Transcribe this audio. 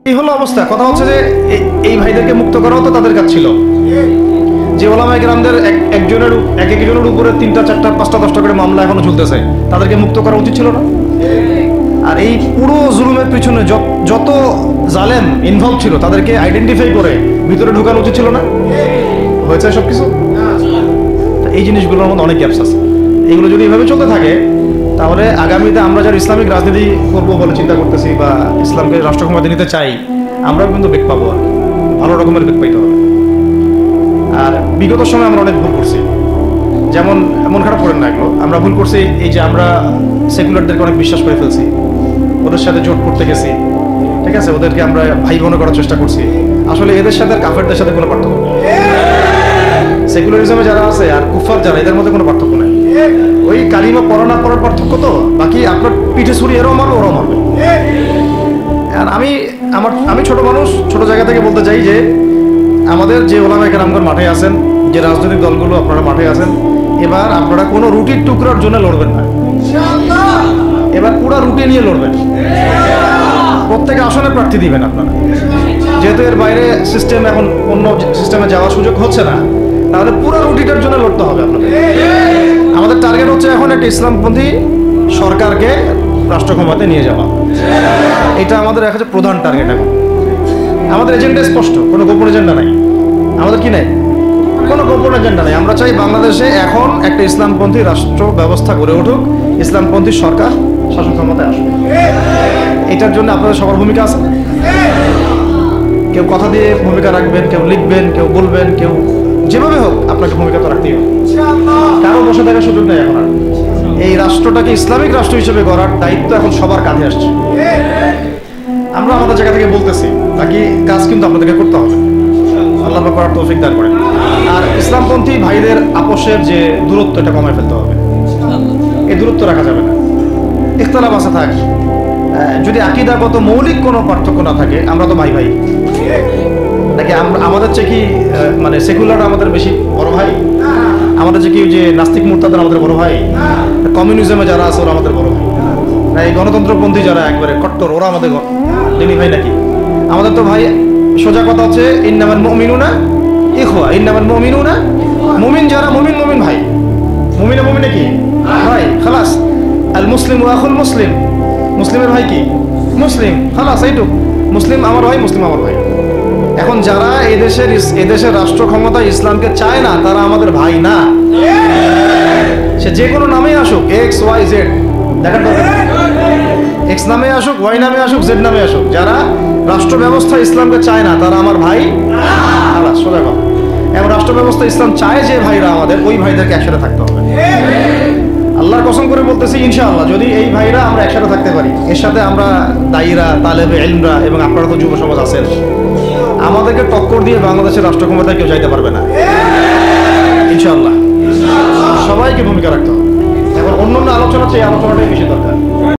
এই হলো অবস্থা। কথা হচ্ছে যে এই ভাইদেরকে মুক্ত করাও তো তাদের কাজ ছিল। যে ওলামায়ে কেরামদের একজনের উপরে 3টা 4টা 5টা 10টা করে মামলা এখনো চলতেছে, তাদেরকে মুক্ত করা উচিত ছিল না? আর এই পুরো জুলুমের পিছনে যত জালেম ইনভলভ ছিল তাদেরকে আইডেন্টিফাই করে ভিতরে ঢোকানো উচিত ছিল না? হয়েছে সবকিছু? এই জিনিসগুলোর মধ্যে অনেক গ্যাপস আছে। এগুলো যদি এভাবে চলতে থাকে তাহলে আগামীতে আমরা যারা ইসলামিক রাজনীতি করবো বলে চিন্তা করতেছি বা ইসলামকে রাষ্ট্র ক্ষমতা নিতে চাই, আমরাও কিন্তু বেগ পাবো, আর ভালো রকমের বেগ পাইতে হবে। আর বিগত সময় আমরা অনেক ভুল করছি, যেমন মন খারাপ করেন না, এগুলো আমরা ভুল করছি। এই যে আমরা সেকুলারদেরকে অনেক বিশ্বাস করে ফেলছি, ওদের সাথে জোট করতে গেছি, ঠিক আছে, ওদেরকে আমরা ভাই বোন করার চেষ্টা করছি। আসলে এদের সাথে আর কাফেরদের সাথে কোনো পার্থক্য নেই। সেকুলারিজমে যারা আছে আর কুফার যারা, এদের মধ্যে কোনো পার্থক্য নেই। ওই কালিমা পড়া না পড়ার পার্থক্য, তো বাকি আপনার পিঠে ছুরি এরাও মারবে ওরাও মারবে। আর আমি ছোট মানুষ, ছোট জায়গা থেকে বলতে চাই যে আমাদের যে ওলামায়ে কেরামগণ মাঠে আছেন, যে রাজনৈতিক দলগুলো আপনারা মাঠে আছেন, এবার আপনারা কোনো রুটির টুকরার জন্য লড়বেন না, এবার পুরো রুটি নিয়ে লড়বেন। প্রত্যেক আসনে প্রার্থী দিবেন আপনারা, যেহেতু এর বাইরে সিস্টেম এখন অন্য সিস্টেমে যাওয়ার সুযোগ হচ্ছে না, তাহলে পুরো রুটিটার জন্য লড়তে হবে আপনাদের। আমাদের টার্গেট হচ্ছে এখন একটা ইসলামপন্থী সরকারকে রাষ্ট্র ক্ষমতায় নিয়ে যাওয়া, এটা আমাদের একটা প্রধান টার্গেট। এখন আমাদের এজেন্ডা স্পষ্ট, কোনো গোপন এজেন্ডা নাই। আমাদের কি নাই? কোনো গোপন এজেন্ডা নাই। আমরা চাই বাংলাদেশে এখন একটা ইসলামপন্থী রাষ্ট্র ব্যবস্থা গড়ে উঠুক, ইসলামপন্থী সরকার শাসন ক্ষমতায় আসবে। এটার জন্য আপনাদের সবার ভূমিকা আছে। কেউ কথা দিয়ে ভূমিকা রাখবেন, কেউ লিখবেন, কেউ বলবেন, কেউ যেভাবে হোক আপনাকে ভূমিকা তো রাখতেই হবে। কারো বসে থাকার সুযোগ নেই এখন। আর এই রাষ্ট্রটাকে ইসলামিক রাষ্ট্র হিসেবে গড়ার দায়িত্ব এখন সবার কাঁধে আসছে। আমরা আমাদের জায়গা থেকে বলতেছি, বাকি কাজ কিন্তু আপনাদেরকে করতে হবে। আল্লাহ পাক করার তৌফিক দান করেন। আর ইসলামপন্থী ভাইদের আপোষের যে দূরত্ব, এটা কমায় ফেলতে হবে। এই দূরত্ব রাখা যাবে না। ইখতিলাফ আছে থাক, যদি আকীদাগত মৌলিক কোনো পার্থক্য না থাকে, আমরা তো ভাই ভাই নাকি? আমাদের চেয়ে কি মানে সেকুলার আমাদের বেশি বড় ভাই? আমাদের যে কি যে নাস্তিক মুরতাদের আমাদের বড় ভাই? কমিউনিজমে যারা আছে ওরা আমাদের বড় ভাই? না এই গণতন্ত্রপন্থী যারা একবারে কট্টর, ওরা আমাদের দিনী ভাই নাকি? আমাদের তো ভাই, সোজা কথা হচ্ছে ইন্নামাল মুমিনুনা ইখওয়া, ইন্নামাল মুমিনুনা, মুমিন যারা মুমিন মুমিন ভাই, মুমিনে মুমিনে কি ভাই, খালাস। আল মুসলিম ওয়া আখুল মুসলিম, মুসলিমের ভাই কি? মুসলিম, খালাস, এইটুক। মুসলিম আমার ভাই, মুসলিম আমার ভাই। এখন যারা এদেশের রাষ্ট্র ক্ষমতা ইসলামকে চায় না, তারা আমাদের ভাই না। সে যে কোনো নামেই আসুক, এক্স ওয়াই জেড, দেখার দরকার এক্স নামে আসুক, ওয়াই নামে আসুক, জেড নামে আসুক, যারা রাষ্ট্র ব্যবস্থা ইসলামকে চায় না তারা আমার ভাই না। সোজা কথা। এবং রাষ্ট্র ব্যবস্থা ইসলাম চায় যে ভাইরা আমাদের, ওই ভাইদেরকে একসাথে থাকতে হবে। আল্লাহর কসম করে বলতেছি, ইনশাআল্লাহ যদি এই ভাইরা আমরা একসাথে থাকতে পারি, এর সাথে আমরা দায়ীরা, তালেবে ইলমরা এবং আপনারা তো যুব সমাজ আছেন, আমাদেরকে টক্কর দিয়ে বাংলাদেশের রাষ্ট্র ক্ষমতায় কেউ যাইতে পারবে না ইনশাআল্লাহ। সবাইকে ভূমিকা রাখতে হবে। এখন অন্য আলোচনা চেয়ে আলোচনাটাই বেশি দরকার।